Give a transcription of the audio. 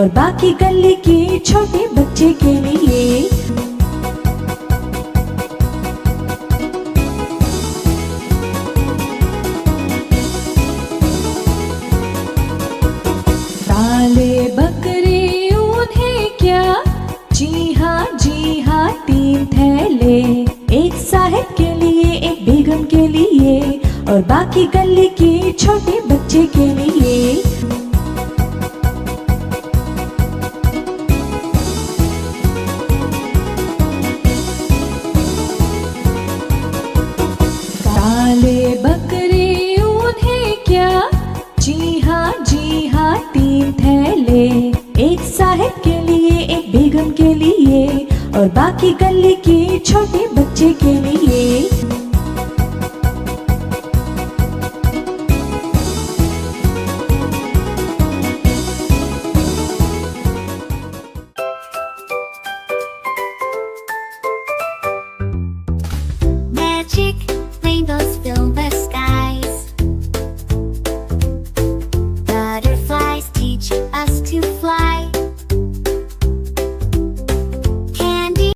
और बाकी गली के छोटे बच्चे के लिए। काले बकरे उन्हें क्या, जी हाँ 3 थैले, एक साहिब के लिए, एक बेगम के लिए और बाकी गली के छोटे बच्चे के लिए। काले बकरे उन्हें क्या, जी हाँ 3 थैले, एक साहिब के लिए, एक बेगम के लिए और बाकी गली के छोटे बच्चे के लिए।